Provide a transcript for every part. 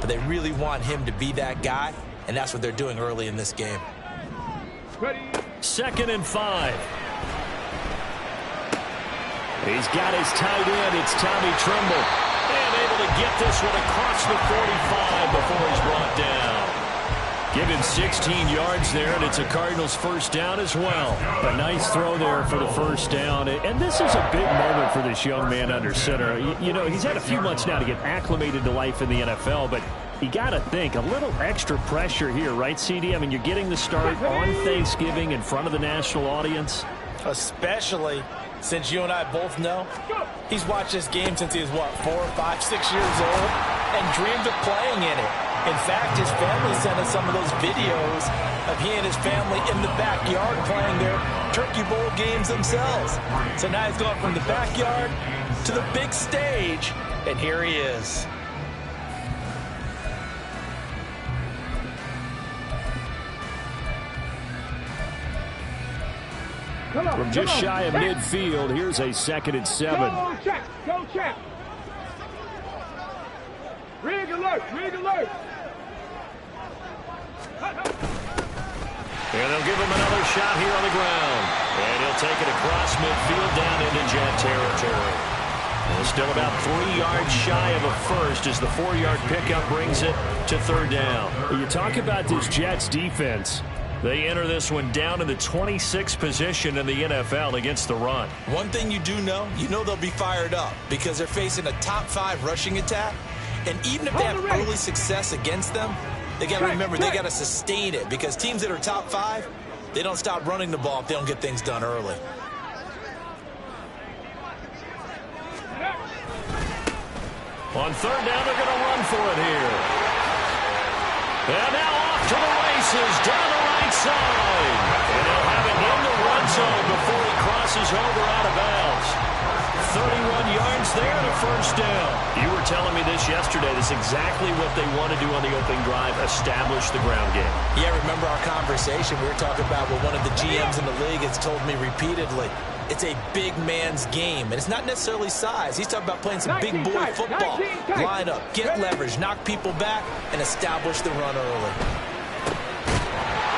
but they really want him to be that guy, and that's what they're doing early in this game. 2nd and 5. He's got his tight end. It's Tommy Tremble. And able to get this one across the 45 before he's brought down. Give him 16 yards there, and it's a Cardinals first down as well. A nice throw there for the first down. And this is a big moment for this young man under center. You know, he's had a few months now to get acclimated to life in the NFL, but you got to think, a little extra pressure here, right, CD? I mean, you're getting the start on Thanksgiving in front of the national audience. Especially since you and I both know he's watched this game since he was, what, 4, 5, 6 years old and dreamed of playing in it. In fact, his family sent us some of those videos of he and his family in the backyard playing their Turkey Bowl games themselves. So now he's going from the backyard to the big stage, and here he is. From just shy of midfield, here's a 2nd and 7. Go check. Go check. Rig alert. Rig alert. And they'll give him another shot here on the ground. And he'll take it across midfield down into Jet territory. Well, still about 3 yards shy of a first as the 4-yard pickup brings it to 3rd down. You talk about this Jets defense. They enter this one down in the 26th position in the NFL against the run. One thing you do know, they'll be fired up because they're facing a top 5 rushing attack. And even if they have early success against them, they got to remember they got to sustain it because teams that are top 5, they don't stop running the ball if they don't get things done early. On 3rd down, they're going to run for it here. And now off to the races down the right side. And he'll have it in the run zone before he crosses over out of bounds. 31 yards there and a first down. You were telling me this yesterday. This is exactly what they want to do on the opening drive, establish the ground game. Yeah, remember our conversation. We were talking about what one of the GMs in the league has told me repeatedly. It's a big man's game, and it's not necessarily size. He's talking about playing some big boy football. Line up, get leverage, knock people back, and establish the run early.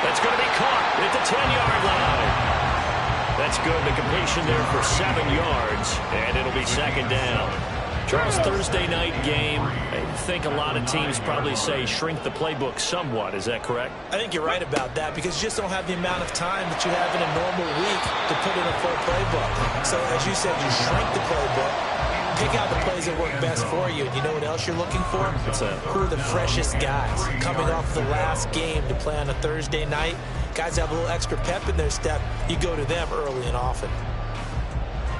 That's going to be caught at the 10-yard line. That's good. The completion there for 7 yards, and it'll be 2nd down. Charles, Thursday night game, I think a lot of teams probably say shrink the playbook somewhat. Is that correct? I think you're right about that because you just don't have the amount of time that you have in a normal week to put in a full playbook. So, as you said, you shrink the playbook, pick out the plays that work best for you. And you know what else you're looking for? What's that? Who are the freshest guys coming off the last game to play on a Thursday night? Guys have a little extra pep in their step. You go to them early and often.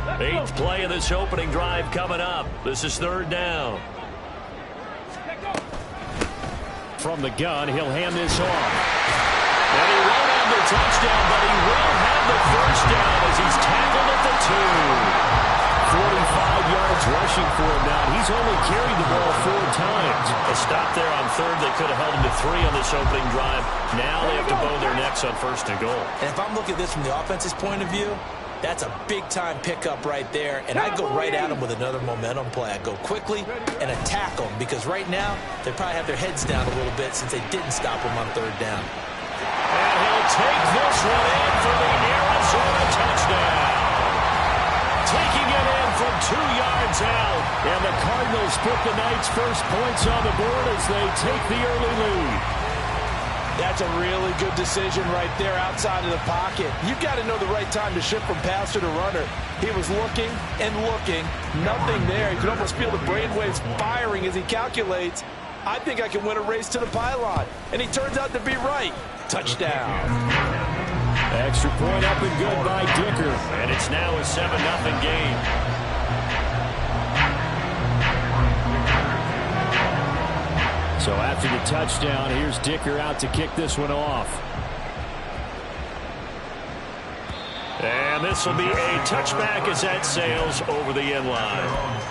8th play of this opening drive coming up. This is 3rd down. From the gun, he'll hand this off. And he won't have the touchdown, but he will have the first down as he's tackled at the 2. 45 yards rushing for him now. He's only carried the ball 4 times. A stop there on 3rd. They could have held him to 3 on this opening drive. Now they have to bow their necks on 1st and goal. And if I'm looking at this from the offense's point of view, that's a big-time pickup right there, and I go right at them with another momentum play. I go quickly and attack them because right now they probably have their heads down a little bit since they didn't stop them on 3rd down. And he'll take this one in for the Arizona touchdown. Taking it in from 2 yards out, and the Cardinals put the night's first points on the board as they take the early lead. That's a really good decision right there outside of the pocket. You've got to know the right time to shift from passer to runner. He was looking and looking, nothing there. You can almost feel the brainwaves firing as he calculates, I think I can win a race to the pylon. And he turns out to be right. Touchdown. Extra point up and good by Dicker. And it's now a 7-0 game. So after the touchdown, here's Dicker out to kick this one off. And this will be a touchback as that sails over the end line.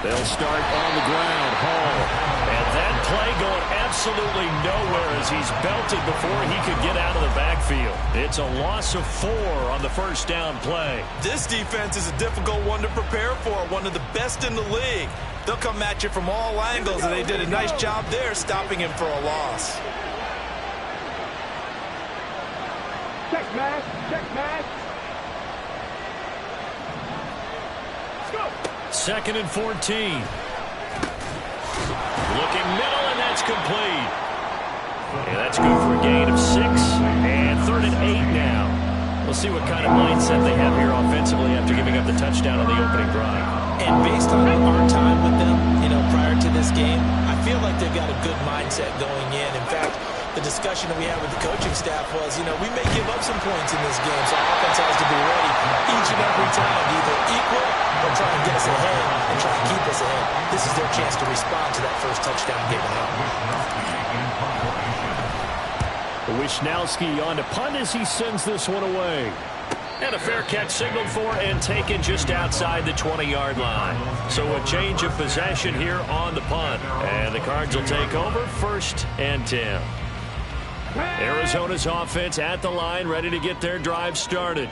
They'll start on the ground. Hall. And that play going absolutely nowhere as he's belted before he could get out of the backfield. It's a loss of 4 on the first down play. This defense is a difficult one to prepare for, one of the best in the league. They'll come at you from all angles, and they did a nice job there stopping him for a loss. Check match. Check match. Let's go. 2nd and 14. Looking middle, and that's complete. And that's good for a gain of 6. And 3rd and 8 now. We'll see what kind of mindset they have here offensively after giving up the touchdown on the opening drive. And based on our time with them, prior to this game, I feel like they've got a good mindset going in. In fact, the discussion that we had with the coaching staff was, we may give up some points in this game, so our offense has to be ready each and every time to either equal or try and get us ahead and try and keep us ahead. This is their chance to respond to that first touchdown given up. Wishnowski on to punt as he sends this one away. And a fair catch signaled for and taken just outside the 20-yard line. So a change of possession here on the punt. And the Cards will take over 1st and 10. Arizona's offense at the line, ready to get their drive started.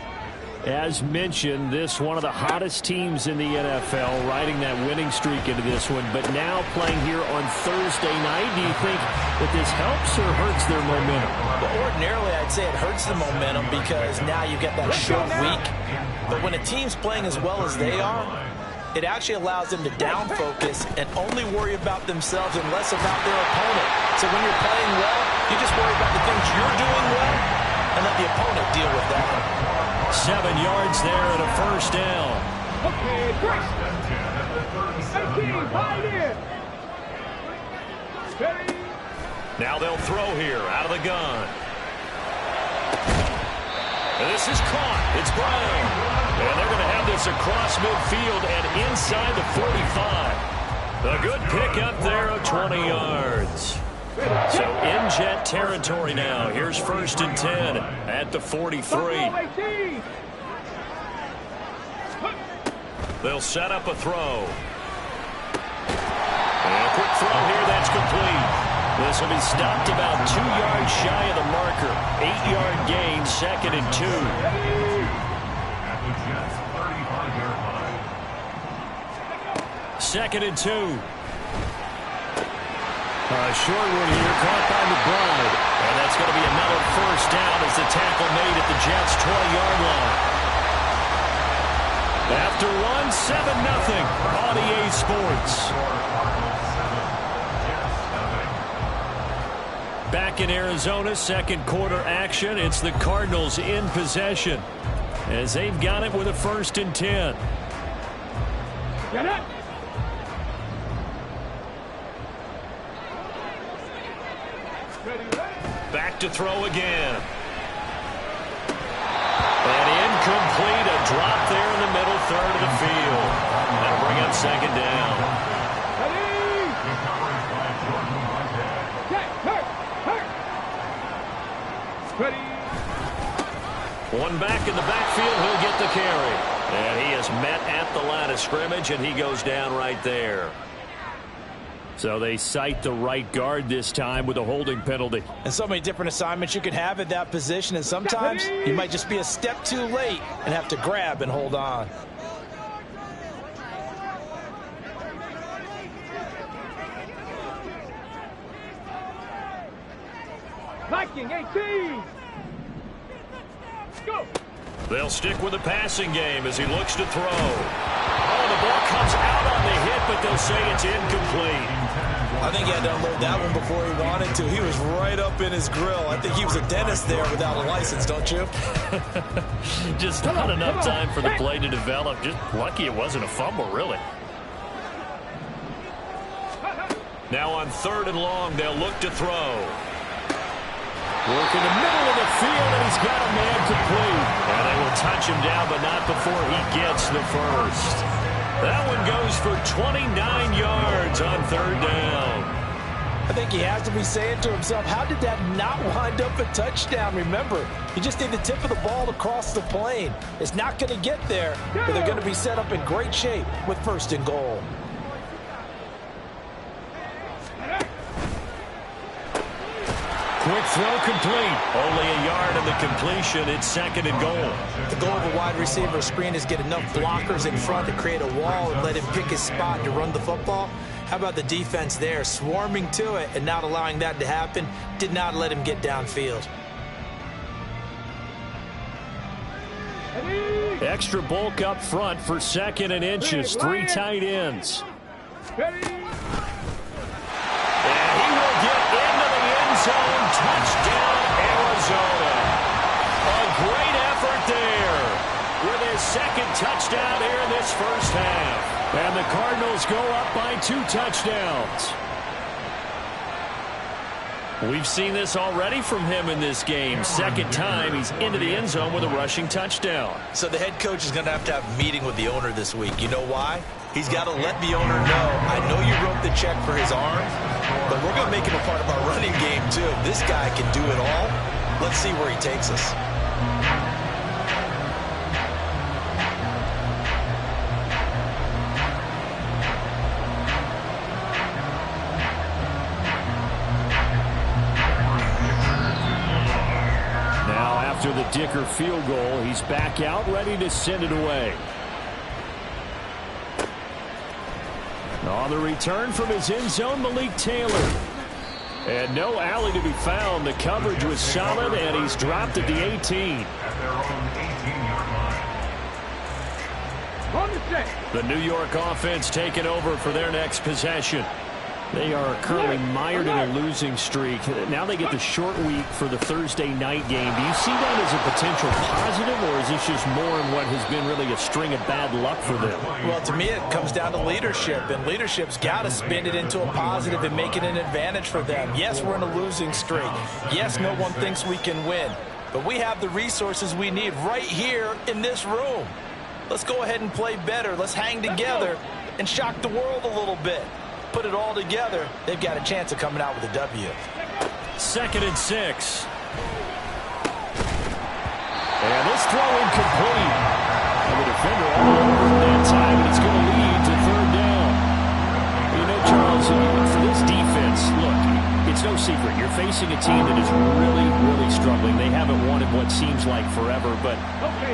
As mentioned, this one of the hottest teams in the NFL, riding that winning streak into this one, but now playing here on Thursday night. Do you think that this helps or hurts their momentum? Well, ordinarily, I'd say it hurts the momentum because now you get that short week. But when a team's playing as well as they are, it actually allows them to down focus and only worry about themselves and less about their opponent. So when you're playing well, you just worry about the things you're doing well and let the opponent deal with that. 7 yards there and a 1st down. Okay, great. 18, hide in. Steady. Now they'll throw here out of the gun. And this is caught. It's Brown. And they're going to have this across midfield and inside the 45. A good pickup there of 20 yards. So in Jet territory now. Here's 1st and 10 at the 43. They'll set up a throw. And a quick throw here, that's complete. This will be stopped about 2 yards shy of the marker. 8-yard gain, 2nd and 2. Second and 2. A short one here, caught by McBride. And that's going to be another 1st down as the tackle made at the Jets' 20-yard line. After one, 7-0 on EA Sports. Back in Arizona, 2nd quarter action. It's the Cardinals in possession as they've got it with a 1st and 10. Get it. Back to throw again. And incomplete, a drop there in the middle 3rd of the field. That'll bring up 2nd down. Ready. One back in the backfield, he'll get the carry. And he is met at the line of scrimmage, and he goes down right there. So they cite the right guard this time with a holding penalty. And so many different assignments you can have at that position, and sometimes you might just be a step too late and have to grab and hold on. Viking 18. Go. They'll stick with the passing game as he looks to throw. Oh, the ball comes out on the hit, but they'll say it's incomplete. I think he had to unload that one before he wanted to. He was right up in his grill. I think he was a dentist there without a license, don't you? Just not enough time for the play to develop. Just lucky it wasn't a fumble, really. Now on 3rd and long, they'll look to throw. Work in the middle of the field, and he's got a man complete. And they will touch him down, but not before he gets the 1st. That one goes for 29 yards on 3rd down. I think he has to be saying to himself, how did that not wind up a touchdown? Remember, you just need the tip of the ball to cross the plane. It's not going to get there, but they're going to be set up in great shape with 1st and goal. quick throw complete. Only a yard of the completion. It's 2nd and goal. The goal of a wide receiver screen is get enough blockers in front to create a wall and let him pick his spot to run the football. How about the defense there, swarming to it and not allowing that to happen? Did not let him get downfield. Extra bulk up front for 2nd and inches. 3 tight ends. Ready? And he will get into the end zone. Touchdown, Arizona. A great effort there with his 2nd touchdown here in this first half. And the Cardinals go up by 2 touchdowns. We've seen this already from him in this game. 2nd time he's into the end zone with a rushing touchdown. So the head coach is going to have a meeting with the owner this week. You know why? He's got to let the owner know, I know you wrote the check for his arm, but we're going to make him a part of our running game too. This guy can do it all. Let's see where he takes us. After the Dicker field goal, he's back out ready to send it away. On the return from his end zone, Malik Taylor. And no alley to be found. The coverage was solid, and he's dropped at the 18. The New York offense taking over for their next possession. They are currently mired in a losing streak. Now they get the short week for the Thursday night game. Do you see that as a potential positive, or is this just more in what has been really a string of bad luck for them? Well, to me, it comes down to leadership, and leadership's got to spin it into a positive and make it an advantage for them. Yes, we're in a losing streak. Yes, no one thinks we can win, but we have the resources we need right here in this room. Let's go ahead and play better. Let's hang together and shock the world a little bit. Put it all together, they've got a chance of coming out with a W. 2nd and 6. And this throw incomplete. And the defender all over that time, and it's going to lead to 3rd down. You know, Charles, for this defense, look, it's no secret. You're facing a team that is really, really struggling. They haven't won in what seems like forever, but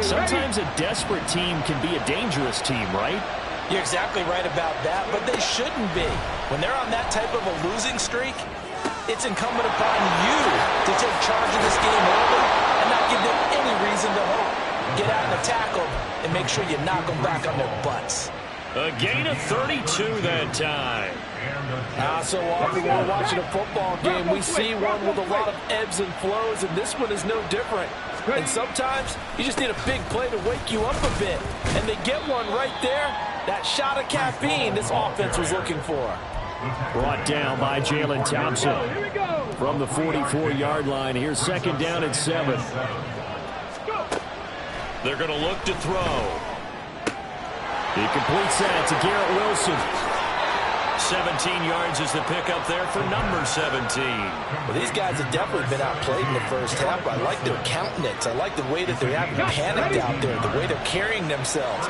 sometimes a desperate team can be a dangerous team, right? You're exactly right about that, but they shouldn't be. When they're on that type of a losing streak, it's incumbent upon you to take charge of this game early and not give them any reason to hope. Get out and attack them and make sure you knock them back on their butts. A gain of 32 that time. So often when we're watching a football game, we see one with a lot of ebbs and flows, and this one is no different. And sometimes you just need a big play to wake you up a bit. And they get one right there. That shot of caffeine this offense was looking for. Brought down by Jalen Thompson. From the 44-yard line, here's 2nd down and 7. They're going to look to throw. He completes that to Garrett Wilson. 17 yards is the pickup there for number 17. Well, these guys have definitely been outplayed in the first half. I like their countenance. I like the way that they're having panicked out there, the way they're carrying themselves.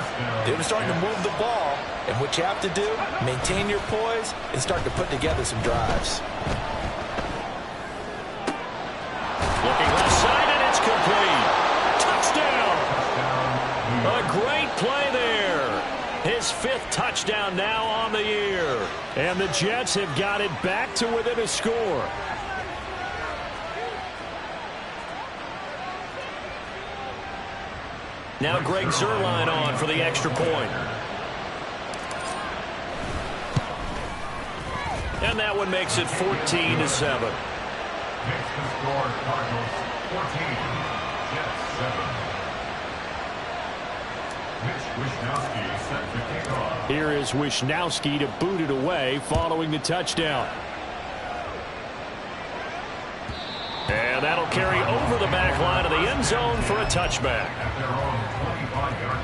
They're starting to move the ball, and what you have to do, maintain your poise and start to put together some drives. Looking left side, and it's complete. Touchdown! A great play there. His 5th touchdown now on the year. And the Jets have got it back to within a score. Now Greg Zuerlein on for the extra point. And that one makes it 14-7. Makes the score Cardinals 14, Jets 7. Wishnowsky set to kick off. Here is Wishnowsky to boot it away following the touchdown. And that'll carry over the back line of the end zone for a touchback. At their own 25-yard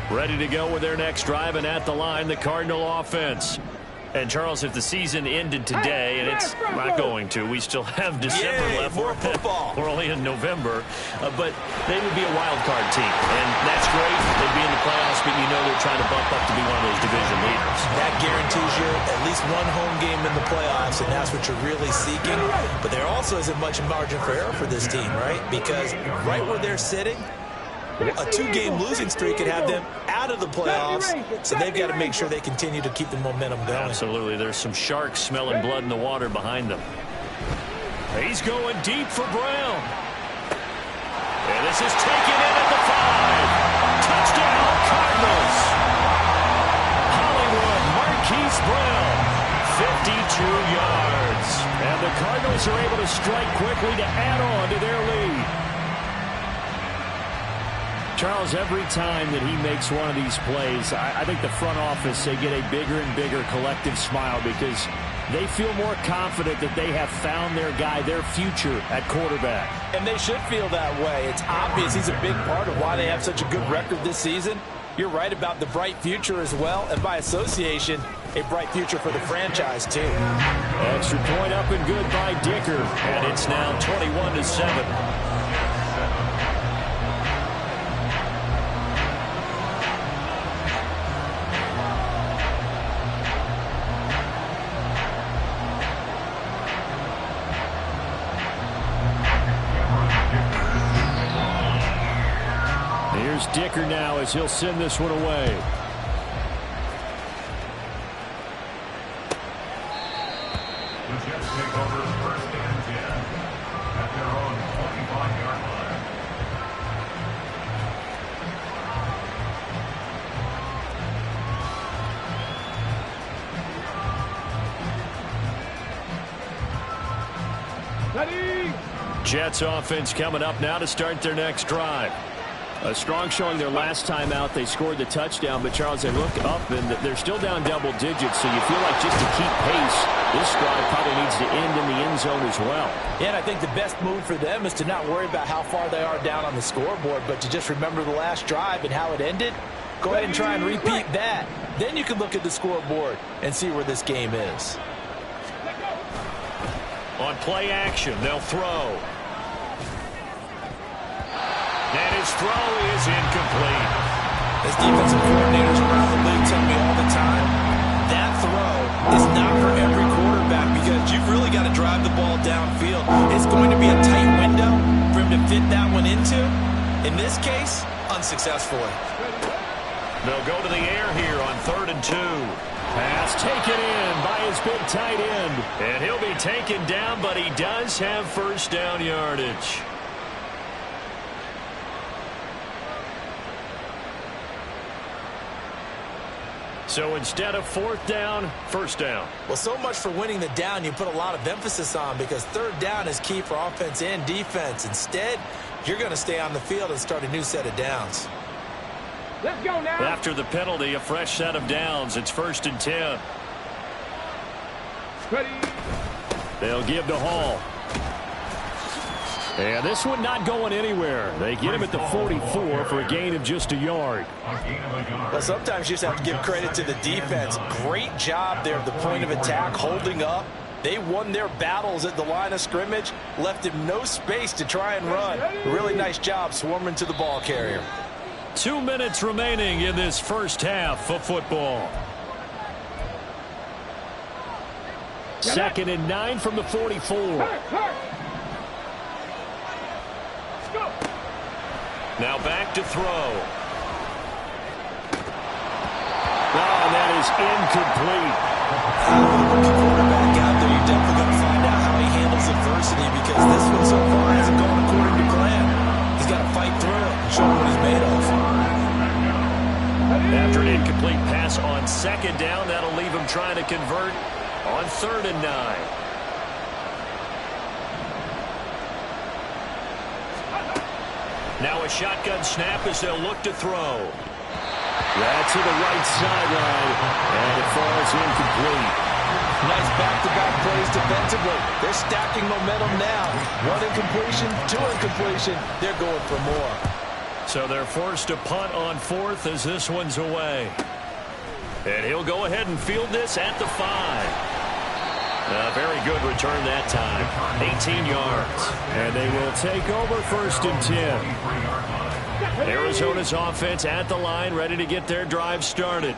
line. Ready to go with their next drive, and at the line, the Cardinal offense. And, Charles, if the season ended today, and it's not going to, we still have December left. More football. We're only in November. But they would be a wild card team, and that's great. They'd be in the playoffs, but you know they're trying to bump up to be one of those division leaders. That guarantees you at least one home game in the playoffs, and that's what you're really seeking. But there also isn't much margin for error for this team, right? Because right where they're sitting, a 2-game losing streak could have them out of the playoffs, so they've got to make sure they continue to keep the momentum going. Absolutely. There's some sharks smelling blood in the water behind them. He's going deep for Brown. And this is taken in at the 5. Touchdown, Cardinals. Hollywood Marquise Brown, 52 yards. And the Cardinals are able to strike quickly to add on to their lead. Charles, every time that he makes one of these plays, I think the front office, they get a bigger and bigger collective smile because they feel more confident that they have found their guy, their future at quarterback. And they should feel that way. It's obvious he's a big part of why they have such a good record this season. You're right about the bright future as well, and by association, a bright future for the franchise too. Extra point up and good by Dicker, and it's now 21-7. Dicker now as he'll send this one away. The Jets take over 1st and 10 at their own 25-yard line. Jets offense coming up now to start their next drive. A strong showing their last time out. They scored the touchdown, but, Charles, they look up, and they're still down double digits, so you feel like just to keep pace, this drive probably needs to end in the end zone as well. Yeah, and I think the best move for them is to not worry about how far they are down on the scoreboard, but to just remember the last drive and how it ended. Go ahead and try and repeat that. Then you can look at the scoreboard and see where this game is. On play action, they'll throw. And his throw is incomplete. As defensive coordinators around the league tell me all the time, that throw is not for every quarterback because you've really got to drive the ball downfield. It's going to be a tight window for him to fit that one into. In this case, unsuccessfully. They'll go to the air here on 3rd and 2. Pass taken in by his big tight end. And he'll be taken down, but he does have first down yardage. So instead of 4th down, 1st down. Well, so much for winning the down you put a lot of emphasis on because 3rd down is key for offense and defense. Instead, you're going to stay on the field and start a new set of downs. Let's go now. After the penalty, a fresh set of downs. It's 1st and 10. Ready. They'll give to Hall. And this one not going anywhere. They get him at the 44 for a gain of just a yard. Well, sometimes you just have to give credit to the defense. Great job there at the point of attack, holding up. They won their battles at the line of scrimmage, left him no space to try and run. A really nice job swarming to the ball carrier. 2 minutes remaining in this first half of football. 2nd and 9 from the 44. Now back to throw. Oh, and that is incomplete. Rookie quarterback out there, you're definitely going to find out how he handles adversity because this one so far hasn't gone according to plan. He's got to fight through it and show what he's made of. After an incomplete pass on 2nd down, that'll leave him trying to convert on 3rd and 9. Now a shotgun snap as they'll look to throw. That's to the right sideline, and it falls incomplete. Nice back-to-back plays defensively. They're stacking momentum now. 1 incompletion, 2 incompletion. They're going for more. So they're forced to punt on 4th as this one's away. And he'll go ahead and field this at the 5. A very good return that time. 18 yards. And they will take over 1st and 10. Arizona's offense at the line, ready to get their drive started.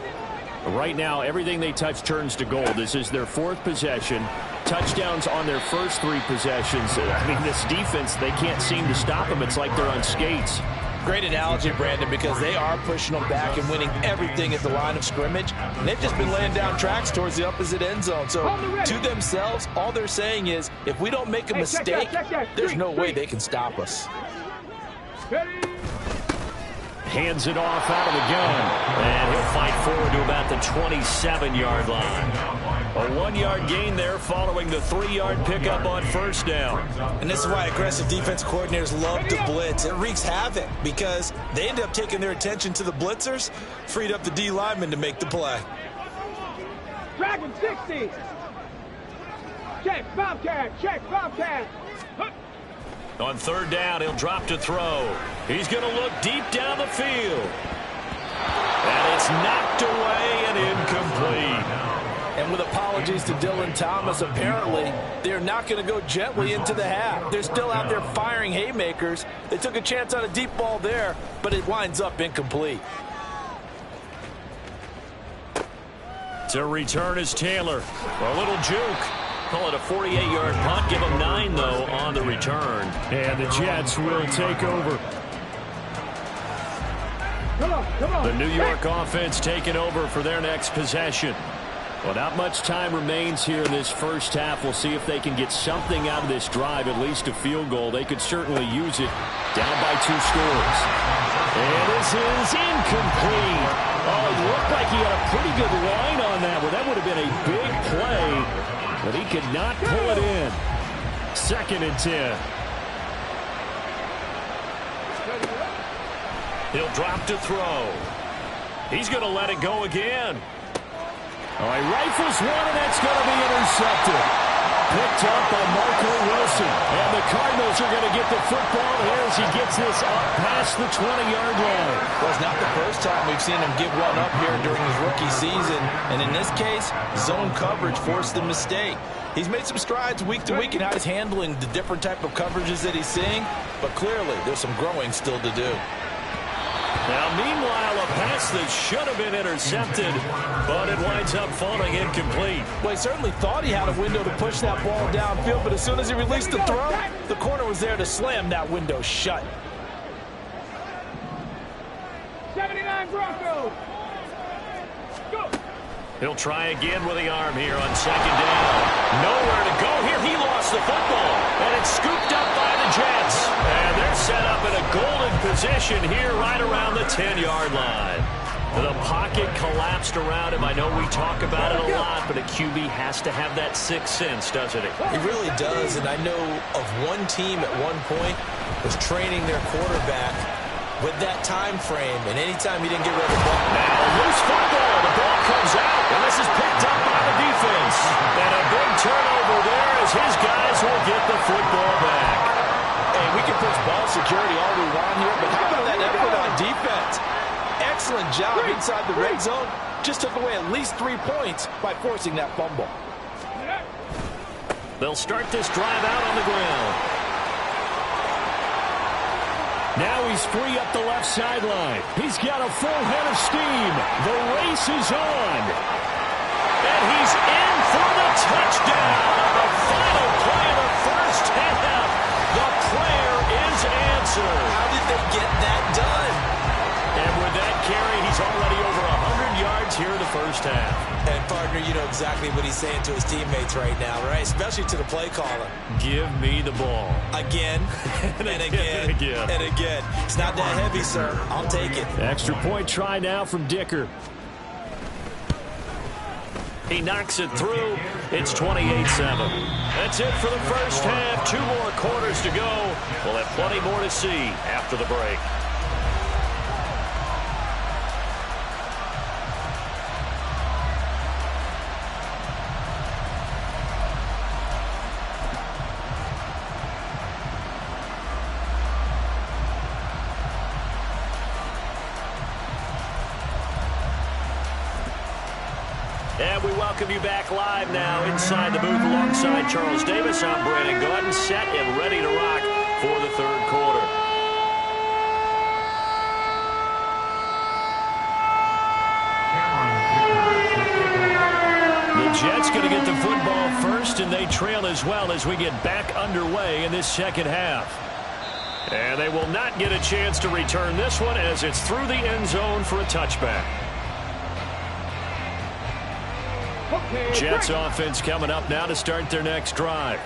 Right now, everything they touch turns to gold. This is their 4th possession. Touchdowns on their first 3 possessions. I mean, this defense, they can't seem to stop them. It's like they're on skates. Great analogy, Brandon, because they are pushing them back and winning everything at the line of scrimmage. And they've just been laying down tracks towards the opposite end zone. So to themselves, all they're saying is, if we don't make a mistake, there's no way they can stop us. Hands it off out of the gun. And he'll fight forward to about the 27-yard line. A 1-yard gain there following the 3-yard pickup on 1st down. And this is why aggressive defense coordinators love to blitz. It wreaks havoc because they end up taking their attention to the blitzers, freed up the D lineman to make the play. Dragon 60. Check, Bobcat. Check, Bobcat. On 3rd down, he'll drop to throw. He's going to look deep down the field. And it's knocked away and incomplete. And with apologies to Dylan Thomas, apparently they're not going to go gently into the half. They're still out there firing haymakers. They took a chance on a deep ball there, but it winds up incomplete. To return is Taylor. A little juke. Call it a 48-yard punt. Give him 9, though, on the return. And the Jets will take over. The New York offense taking over for their next possession. Well, not much time remains here in this first half. We'll see if they can get something out of this drive, at least a field goal. They could certainly use it. Down by 2 scores. And this is incomplete. Oh, it looked like he had a pretty good line on that one. That would have been a big play, but he could not pull it in. 2nd and 10. He'll drop to throw. He's going to let it go again. Oh, he rifles one, and that's going to be intercepted. Picked up by Marco Wilson. And the Cardinals are going to get the football here as he gets this up past the 20-yard line. Well, it's not the first time we've seen him give one up here during his rookie season. And in this case, zone coverage forced the mistake. He's made some strides week to week in how he's handling the different type of coverages that he's seeing. But clearly, there's some growing still to do. Now, meanwhile, a pass that should have been intercepted, but it winds up falling incomplete. Well, he certainly thought he had a window to push that ball downfield, but as soon as he released the throw, the corner was there to slam that window shut. 79 Broncos. Go. He'll try again with the arm here on 2nd down. Nowhere to go here. He lost the football, and it's scooped up by the Jets. And they're set up in a golden position here right around the 10-yard line. The pocket collapsed around him. I know we talk about it a lot, but a QB has to have that 6th sense, doesn't he? He really does, and I know of one team at one point was training their quarterback with that time frame, and anytime he didn't get rid of the ball. Now, loose football. The ball comes out, and this is picked up by the defense. And a big turnover there as his guys will get the football back. Hey, we can push ball security all we want here, but how about that effort on defense? Excellent job inside the red zone. Just took away at least 3 points by forcing that fumble. They'll start this drive out on the ground. Now he's free up the left sideline. He's got a full head of steam. The race is on. And he's in for the touchdown. The final play of the first half. The prayer is answered. How did they get that done? And with that carry, he's already over 100 yards here in the first half. And, partner, you know exactly what he's saying to his teammates right now, right? Especially to the play caller. Give me the ball. Again, and again, and again. It's not that heavy, sir. I'll take it. Extra point try now from Dicker. He knocks it through. It's 28-7. That's it for the first half. 2 more quarters to go. We'll have plenty more to see after the break. And we welcome you back live now inside the booth alongside Charles Davis. I'm Brandon Gaudin, set and ready to rock for the third quarter. The Jets going to get the football first, and they trail as well as we get back underway in this second half. And they will not get a chance to return this one as it's through the end zone for a touchback. Jets offense coming up now to start their next drive.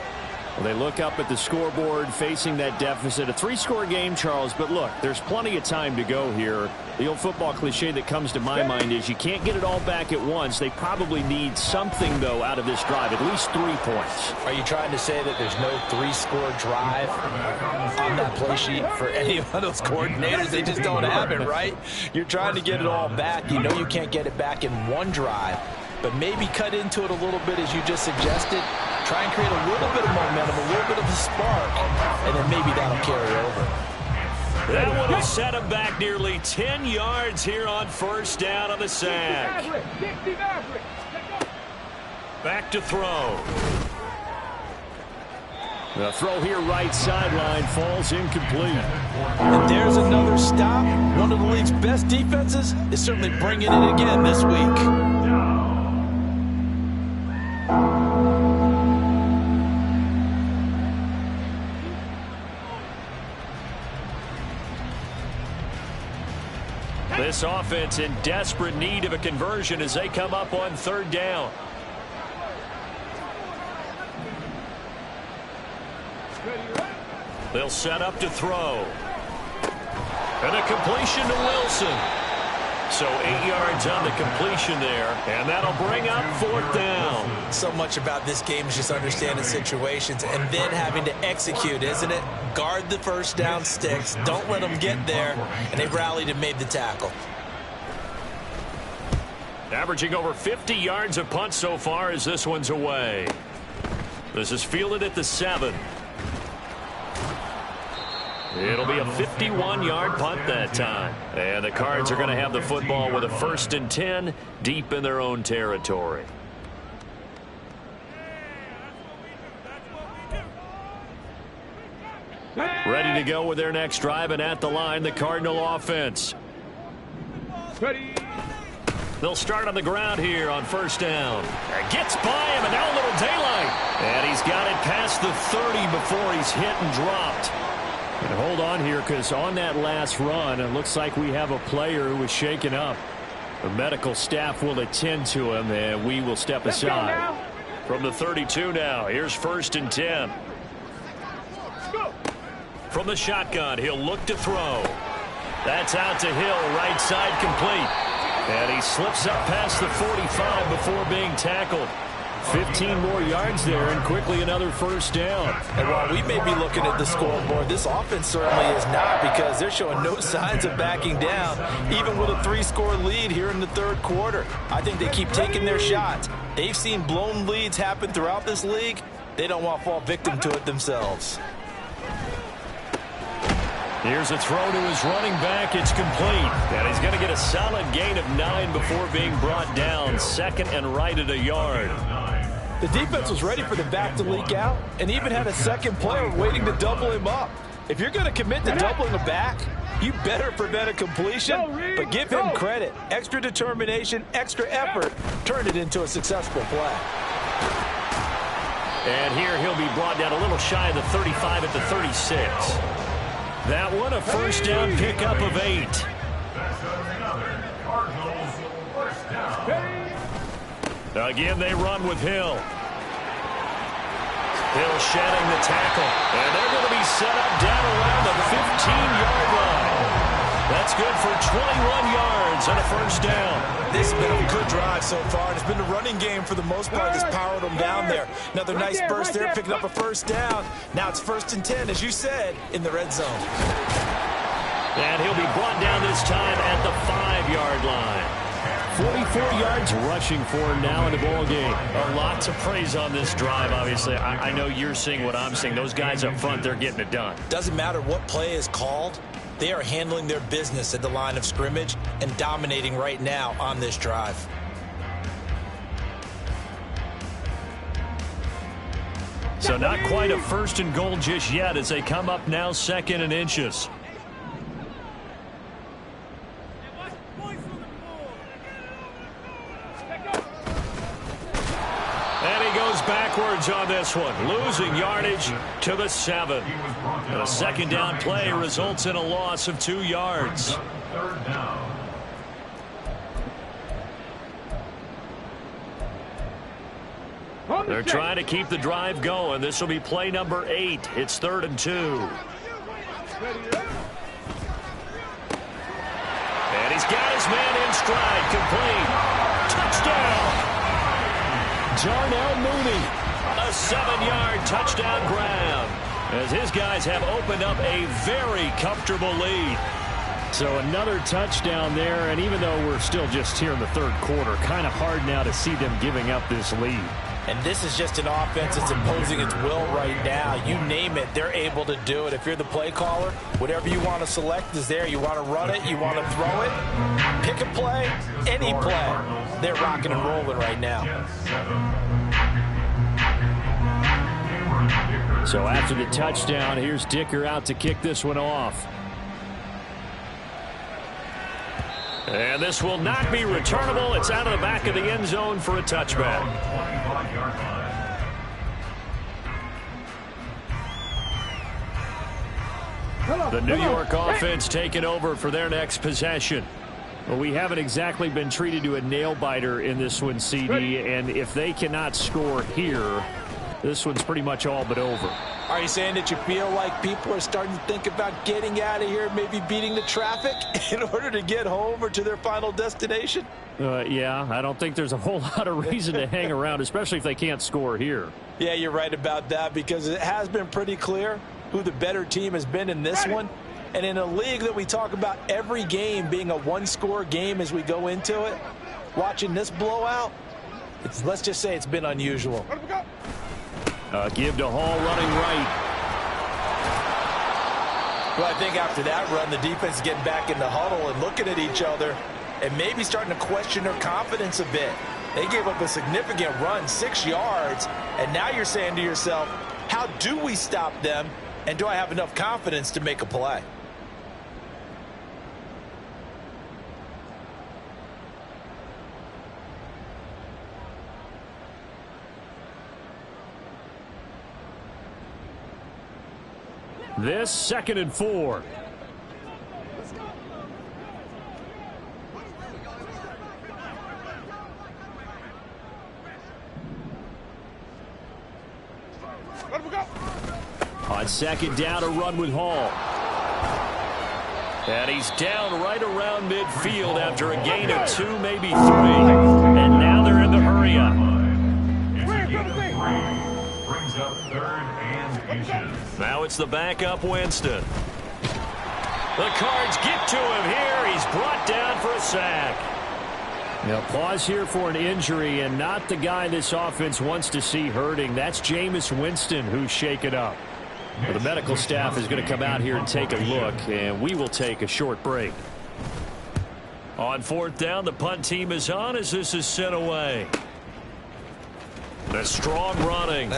Well, they look up at the scoreboard facing that deficit. A 3-score game, Charles, but look, there's plenty of time to go here. The old football cliche that comes to my mind is you can't get it all back at once. They probably need something, though, out of this drive, at least 3 points. Are you trying to say that there's no 3-score drive on that play sheet for any of those coordinators? They just don't have it, right? You're trying to get it all back. You know you can't get it back in one drive, but maybe cut into it a little bit as you just suggested. Try and create a little bit of momentum, a little bit of a spark, and then maybe that'll carry over. That one will set him back nearly 10 yards here on first down on the sack. Back to throw. The throw here right sideline falls incomplete. And there's another stop. One of the league's best defenses is certainly bringing it again this week. This offense in desperate need of a conversion as they come up on third down. They'll set up to throw. And a completion to Wilson. So 8 yards on the completion there, and that'll bring up fourth down. So much about this game is just understanding situations and then having to execute, isn't it? Guard the first down sticks. Don't let them get there. And they rallied and made the tackle. Averaging over 50 yards a punt so far as this one's away. This is fielded at the 7. It'll be a 51-yard punt that time. And the Cards are going to have the football with a 1st and 10 deep in their own territory. Ready to go with their next drive, and at the line, the Cardinal offense. Ready. They'll start on the ground here on first down. Gets by him, and now a little daylight. And he's got it past the 30 before he's hit and dropped. And hold on here, because on that last run, it looks like we have a player who was shaken up. The medical staff will attend to him, and we will step aside. From the 32 now, here's 1st and 10. From the shotgun, he'll look to throw. That's out to Hill, right side complete. And he slips up past the 45 before being tackled. 15 more yards there, and quickly another first down. And while we may be looking at the scoreboard, this offense certainly is not, because they're showing no signs of backing down, even with a 3-score lead here in the third quarter. I think they keep taking their shots. They've seen blown leads happen throughout this league. They don't want to fall victim to it themselves. Here's a throw to his running back. It's complete. And he's going to get a solid gain of 9 before being brought down. 2nd and right at a yard. The defense was ready for the back to leak out and even had a second player waiting to double him up. If you're going to commit to doubling a back, you better prevent a completion, but give him credit. Extra determination, extra effort, turn it into a successful play. And here he'll be brought down a little shy of the 35 at the 36. That one a first down pickup of 8. Again, they run with Hill. Hill shedding the tackle. And they're going to be set up down around the 15-yard line. That's good for 21 yards and a first down. This has been a good drive so far. It's been the running game for the most part that's powered them down there. Another nice burst there, picking up a first down. Now it's 1st and 10, as you said, in the red zone. And he'll be brought down this time at the 5-yard line. 44 yards rushing for him now in the ball game. A lot to praise on this drive, obviously. I know you're seeing what I'm seeing. Those guys up front, they're getting it done. Doesn't matter what play is called. They are handling their business at the line of scrimmage and dominating right now on this drive. So not quite a 1st and goal just yet as they come up now 2nd and inches. And he goes backwards on this one, losing yardage to the 7. And a 2nd down play results in a loss of 2 yards. 3rd down. They're trying to keep the drive going. This will be play number 8. It's 3rd and 2. And he's got his man in stride. Complete. Touchdown. Darnell Mooney. A 7-yard touchdown grab as his guys have opened up a very comfortable lead. So another touchdown there, and even though we're still just here in the 3rd quarter, kind of hard now to see them giving up this lead. And this is just an offense that's imposing its will right now. You name it, they're able to do it. If you're the play caller, whatever you want to select is there. You want to run it, you want to throw it, pick a play, any play. They're rocking and rolling right now. So after the touchdown, here's Dicker out to kick this one off. And this will not be returnable. It's out of the back of the end zone for a touchback. The New York offense taking over for their next possession. Well, we haven't exactly been treated to a nail-biter in this one, CD, and if they cannot score here, this one's pretty much all but over. Are you saying that you feel like people are starting to think about getting out of here, maybe beating the traffic in order to get home or to their final destination? Yeah, I don't think there's a whole lot of reason to hang around, especially if they can't score here. Yeah, you're right about that because it has been pretty clear who the better team has been in this one. And in a league that we talk about every game being a one-score game as we go into it, watching this blowout, let's just say it's been unusual. Give to Hall running right. Well, I think after that run, the defense is getting back in the huddle and looking at each other and maybe starting to question their confidence a bit. They gave up a significant run, 6 yards, and now you're saying to yourself, how do we stop them, and do I have enough confidence to make a play? This 2nd and 4. On 2nd down, a run with Hall. And he's down right around midfield after a gain of 2, maybe 3. And now they're in the hurry up. Brings up 3rd and inches. Now it's the backup Winston. The Cards get to him here. He's brought down for a sack. Now pause here for an injury, and not the guy this offense wants to see hurting. That's Jameis Winston who's shaken up. Well, the medical staff is going to come out here and take a look, and we will take a short break. On 4th down, the punt team is on as this is sent away. The strong running.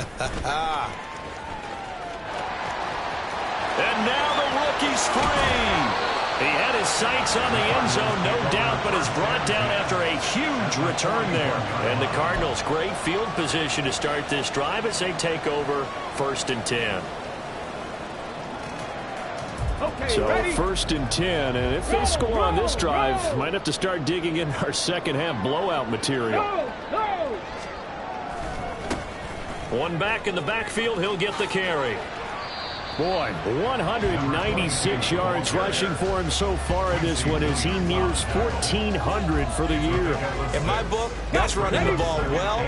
And now the rookie's free. He had his sights on the end zone, no doubt, but is brought down after a huge return there. And the Cardinals, great field position to start this drive as they take over 1st and 10. So 1st and 10, and if they score on this drive, might have to start digging in our second-half blowout material. One back in the backfield, he'll get the carry. Boy, 196 yards rushing for him so far in this one as he nears 1,400 for the year. In my book, that's running the ball well,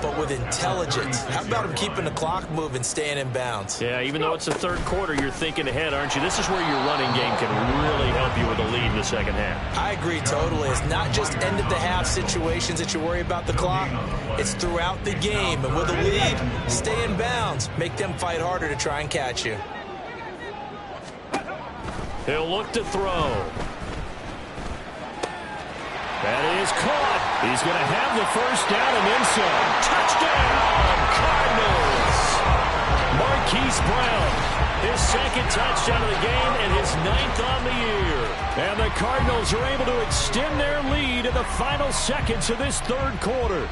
but with intelligence. How about him keeping the clock moving, staying in bounds? Yeah, even though it's the 3rd quarter, you're thinking ahead, aren't you? This is where your running game can really help you with a lead in the second half. I agree totally. It's not just end-of-the-half situations that you worry about the clock. It's throughout the game. And with a lead, stay in bounds. Make them fight harder to try and catch you. He'll look to throw. That is caught. He's going to have the 1st down and then some. Touchdown, Cardinals! Marquise Brown, his second touchdown of the game and his 9th on the year. And the Cardinals are able to extend their lead in the final seconds of this third quarter.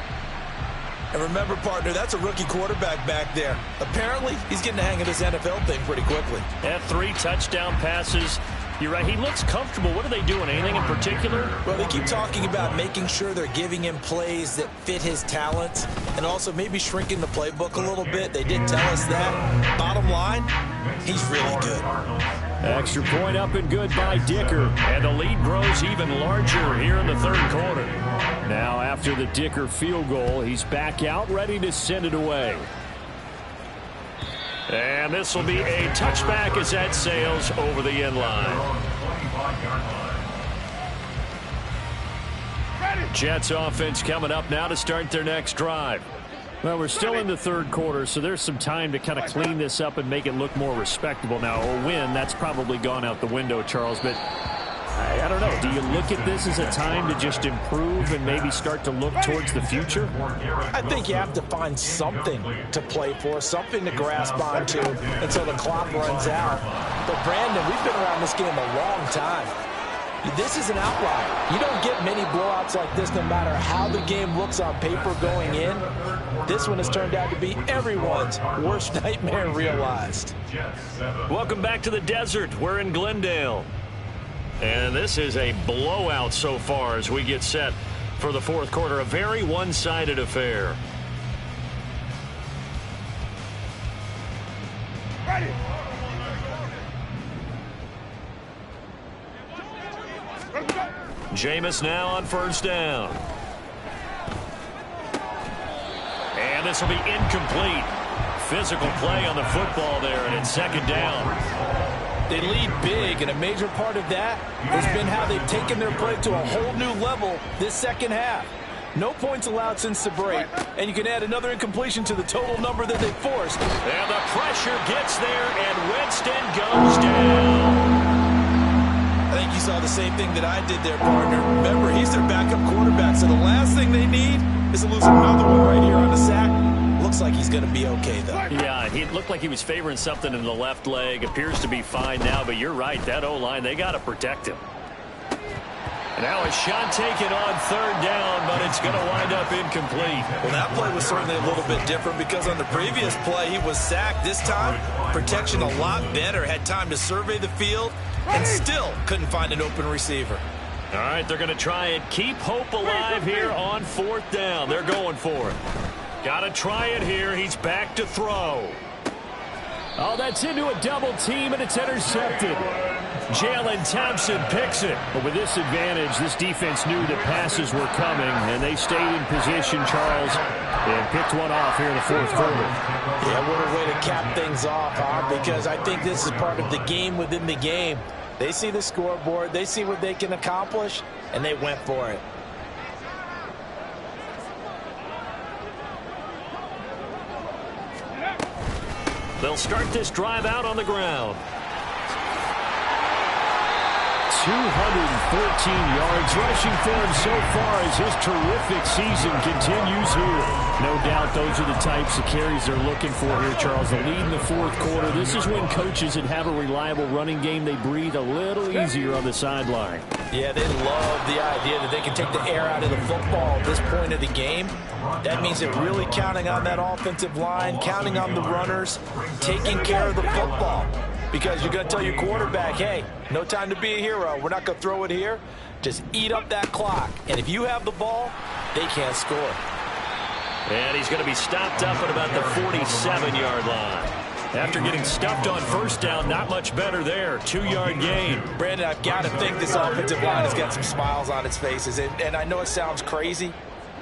And remember, partner, that's a rookie quarterback back there. Apparently, he's getting the hang of this NFL thing pretty quickly. Had 3 touchdown passes. You're right, he looks comfortable. What are they doing? Anything in particular? Well, they keep talking about making sure they're giving him plays that fit his talents and also maybe shrinking the playbook a little bit. They did tell us that. Bottom line, he's really good. Extra point up and good by Dicker. And the lead grows even larger here in the third quarter. Now after the Dicker field goal, he's back out ready to send it away. And this will be a touchback as that sails over the end line. Jets offense coming up now to start their next drive. Well, we're still in the third quarter, so there's some time to kind of clean this up and make it look more respectable. Now, a win, that's probably gone out the window, Charles, but I don't know. Do you look at this as a time to just improve and maybe start to look towards the future? I think you have to find something to play for, something to grasp onto until the clock runs out. But, Brandon, we've been around this game a long time. This is an outlier. You don't get many blowouts like this no matter how the game looks on paper going in. This one has turned out to be everyone's worst nightmare realized. Welcome back to the desert. We're in Glendale. And this is a blowout so far as we get set for the fourth quarter. A very one-sided affair. Ready. Jameis now on first down. And this will be incomplete. Physical play on the football there, and it's second down. They lead big, and a major part of that has been how they've taken their play to a whole new level this second half. No points allowed since the break, and you can add another incompletion to the total number that they forced. And the pressure gets there, and Winston goes down. I think you saw the same thing that I did there, partner. Remember, he's their backup quarterback, so the last thing they need is to lose another one right here on the sack. Looks like he's going to be okay, though. Yeah, he looked like he was favoring something in the left leg. Appears to be fine now, but you're right. That O-line, they got to protect him. And now a shot taken on third down, but it's going to wind up incomplete. Well, that play was certainly a little bit different because on the previous play, he was sacked. This time, protection a lot better. Had time to survey the field and still couldn't find an open receiver. All right, they're going to try and keep hope alive here on fourth down. They're going for it. Got to try it here. He's back to throw. Oh, that's into a double team, and it's intercepted. Jalen Thompson picks it. But with this advantage, this defense knew that passes were coming, and they stayed in position, Charles, and picked one off here in the fourth quarter. Yeah, what a way to cap things off, huh? Because I think this is part of the game within the game. They see the scoreboard, they see what they can accomplish, and they went for it. They'll start this drive out on the ground. 214 yards rushing for him so far as his terrific season continues here. No doubt those are the types of carries they're looking for here, Charles. The lead in the fourth quarter. This is when coaches that have a reliable running game, they breathe a little easier on the sideline. Yeah, they love the idea that they can take the air out of the football at this point of the game. That means they're really counting on that offensive line, counting on the runners, taking care of the football. Because you're going to tell your quarterback, hey, no time to be a hero. We're not going to throw it here. Just eat up that clock. And if you have the ball, they can't score. And he's going to be stopped up at about the 47-yard line. After getting stuffed on first down, not much better there. 2-yard gain. Brandon, I've got to think this offensive line has got some smiles on its faces. And I know it sounds crazy,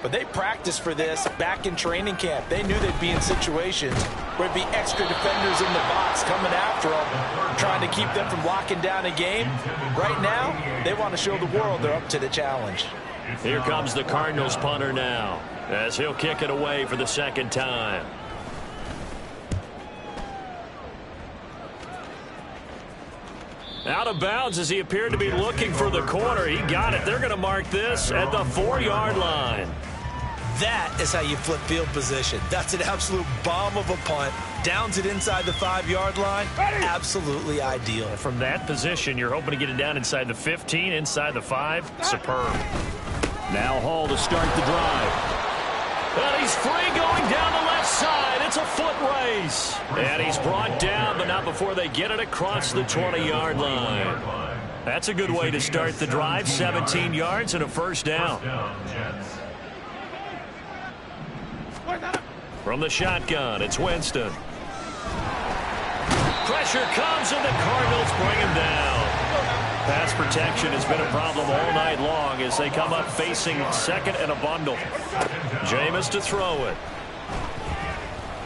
but they practiced for this back in training camp. They knew they'd be in situations where there'd be extra defenders in the box coming after them, trying to keep them from locking down a game. Right now, they want to show the world they're up to the challenge. Here comes the Cardinals punter now, as he'll kick it away for the second time. Out of bounds as he appeared to be looking for the corner. He got it. They're going to mark this at the 4-yard line. That is how you flip field position. That's an absolute bomb of a punt. Downs it inside the 5-yard line. Absolutely ideal. From that position, you're hoping to get it down inside the 15, inside the 5. Superb. Now Hall to start the drive. And he's free going down the left side. It's a foot race. And he's brought down, but not before they get it across the 20-yard line. That's a good way to start the drive. 17 yards and a first down. From the shotgun, it's Winston. Pressure comes, and the Cardinals bring him down. Pass protection has been a problem all night long as they come up facing second and a bundle. Jameis to throw it.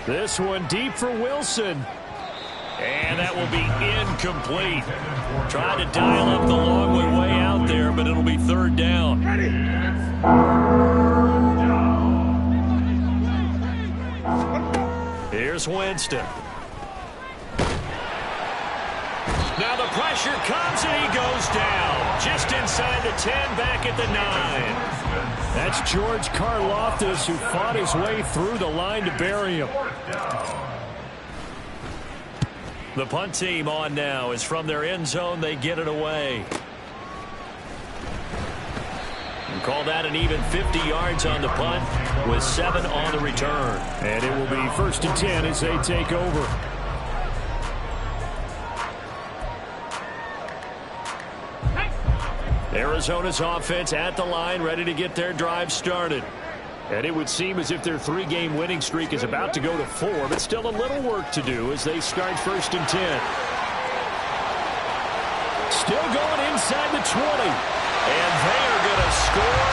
This one deep for Wilson. And that will be incomplete. Trying to dial up the long way out there, but it'll be third down. Here's Winston. Now the pressure comes and he goes down. Just inside the 10, back at the 9. That's George Karlaftis who fought his way through the line to bury him. The punt team on now is from their end zone. They get it away. And call that an even 50 yards on the punt with 7 on the return. And it will be 1st and 10 as they take over. Arizona's offense at the line, ready to get their drive started. And it would seem as if their 3-game winning streak is about to go to 4, but still a little work to do as they start 1st and 10. Still going inside the 20. And they are going to score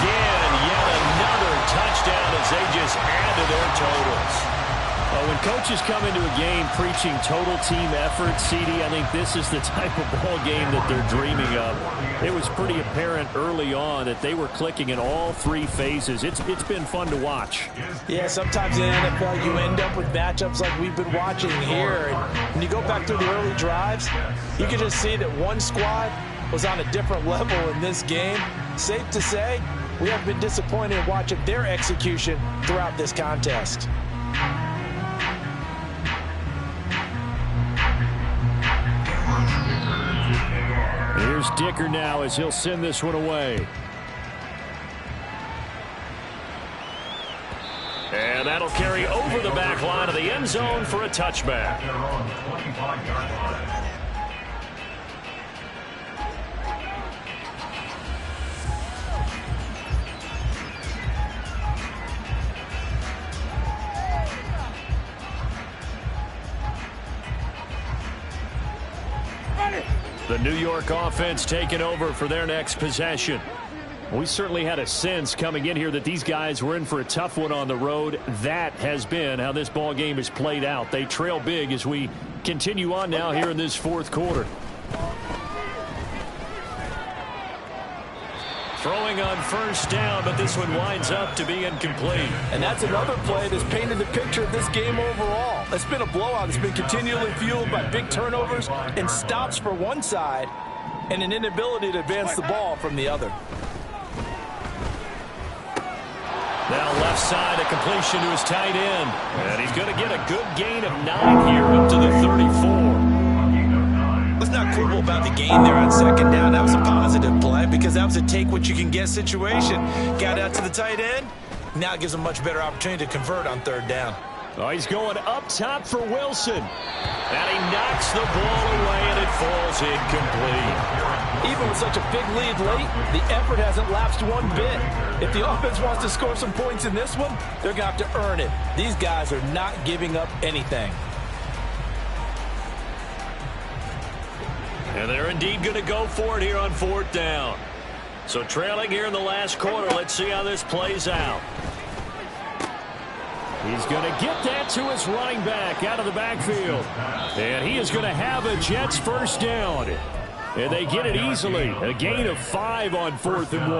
again. Yet another touchdown as they just add to their totals. When coaches come into a game preaching total team effort, CD, I think this is the type of ball game that they're dreaming of. It was pretty apparent early on that they were clicking in all 3 phases. It's been fun to watch. Yeah, sometimes in the NFL you end up with matchups like we've been watching here. And when you go back through the early drives, you can just see that one squad was on a different level in this game. Safe to say, we have been disappointed in watching their execution throughout this contest. Here's Dicker now as he'll send this one away. And that'll carry over the back line of the end zone for a touchback. The New York offense taking over for their next possession. We certainly had a sense coming in here that these guys were in for a tough one on the road. That has been how this ball game has played out. They trail big as we continue on now here in this 4th quarter. Throwing on 1st down, but this one winds up to be incomplete. And that's another play that's painted the picture of this game overall. It's been a blowout. It's been continually fueled by big turnovers and stops for one side and an inability to advance the ball from the other. Now left side, a completion to his tight end. And he's going to get a good gain of 9 here up to the 34. What's not cool about the gain there on 2nd down? That was a positive play because that was a take-what-you-can-get situation. Got out to the tight end. Now it gives him a much better opportunity to convert on 3rd down. Oh, he's going up top for Wilson. And he knocks the ball away, and it falls incomplete. Even with such a big lead late, the effort hasn't lapsed one bit. If the offense wants to score some points in this one, they're going to have to earn it. These guys are not giving up anything. And they're indeed going to go for it here on 4th down. So trailing here in the last quarter, let's see how this plays out. He's going to get that to his running back out of the backfield. And he is going to have a Jets 1st down. And they get it easily. A gain of 5 on 4th and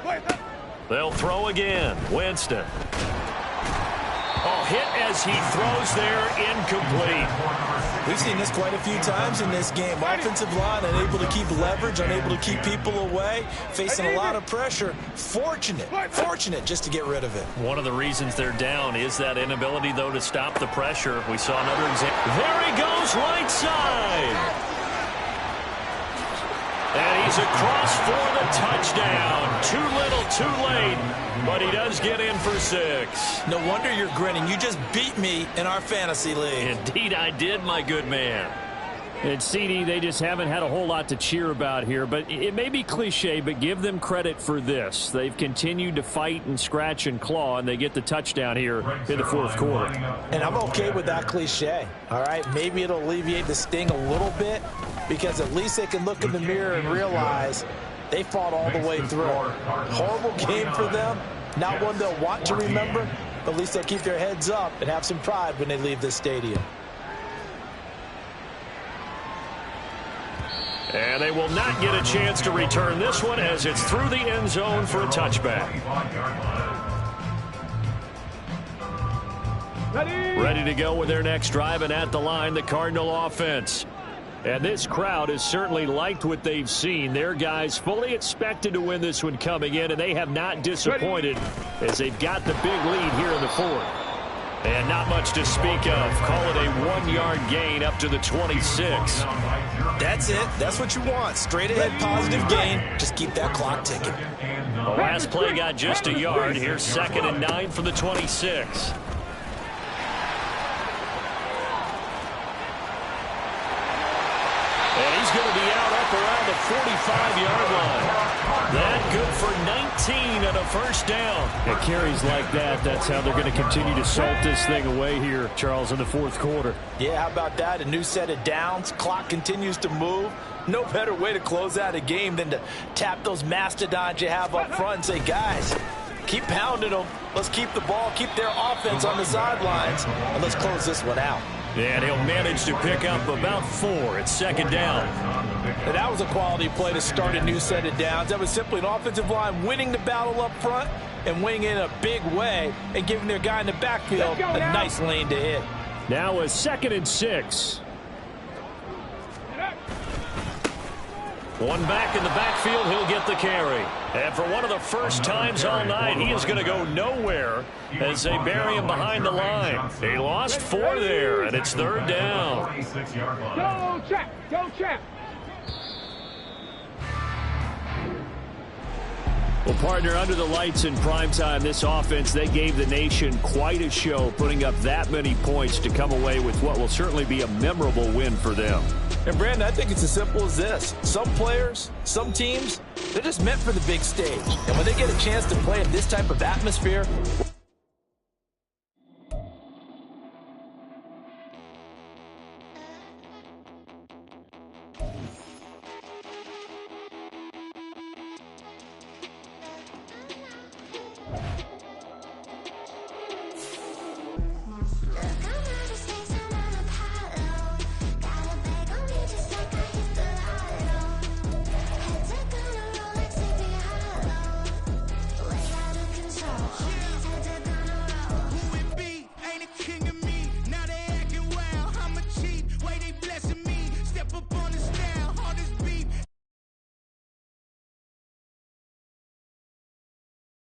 1. They'll throw again. Winston. Oh, hit as he throws there, incomplete. We've seen this quite a few times in this game. Offensive line unable to keep leverage, unable to keep people away, facing a lot of pressure. Fortunate just to get rid of it. One of the reasons they're down is that inability, though, to stop the pressure. We saw another example. There he goes, right side. And he's across for the touchdown. Too little, too late, but he does get in for 6. No wonder you're grinning. You just beat me in our fantasy league. Indeed I did, my good man. And CD, they just haven't had a whole lot to cheer about here, but it may be cliche, but give them credit for this. They've continued to fight and scratch and claw, and they get the touchdown here in the fourth quarter. And I'm okay with that cliche, all right? Maybe it'll alleviate the sting a little bit because at least they can look in the mirror and realize they fought all the way through. Horrible game for them, not one they'll want to remember, but at least they'll keep their heads up and have some pride when they leave this stadium. And they will not get a chance to return this one as it's through the end zone for a touchback. Ready to go with their next drive, and at the line, the Cardinal offense. And this crowd has certainly liked what they've seen. Their guys fully expected to win this one coming in, and they have not disappointed as they've got the big lead here in the fourth. And not much to speak of. Call it a 1-yard gain up to the 26. That's it. That's what you want. Straight ahead positive gain. Just keep that clock ticking. The last play got just a yard. Here's 2nd and 9 for the 26. And he's going to be out up around the 45-yard line. That good for 19 and a first down. At carries like that, that's how they're going to continue to salt this thing away here, Charles, in the fourth quarter. Yeah, how about that? A new set of downs. Clock continues to move. No better way to close out a game than to tap those mastodons you have up front and say, guys, keep pounding them. Let's keep the ball, keep their offense on the sidelines, and let's close this one out. And he'll manage to pick up about 4. It's 2nd down. And that was a quality play to start a new set of downs. That was simply an offensive line winning the battle up front and winning in a big way and giving their guy in the backfield a nice lane to hit. Now a 2nd and 6. One back in the backfield, he'll get the carry. And for one of the first times all night, he is going to go nowhere as they bury him behind the line. They lost 4 there, and it's 3rd down. Go, Chap! Go, Chap! Well, partner, under the lights in primetime, this offense, they gave the nation quite a show, putting up that many points to come away with what will certainly be a memorable win for them. And, Brandon, I think it's as simple as this. Some players, some teams, they're just meant for the big stage. And when they get a chance to play in this type of atmosphere,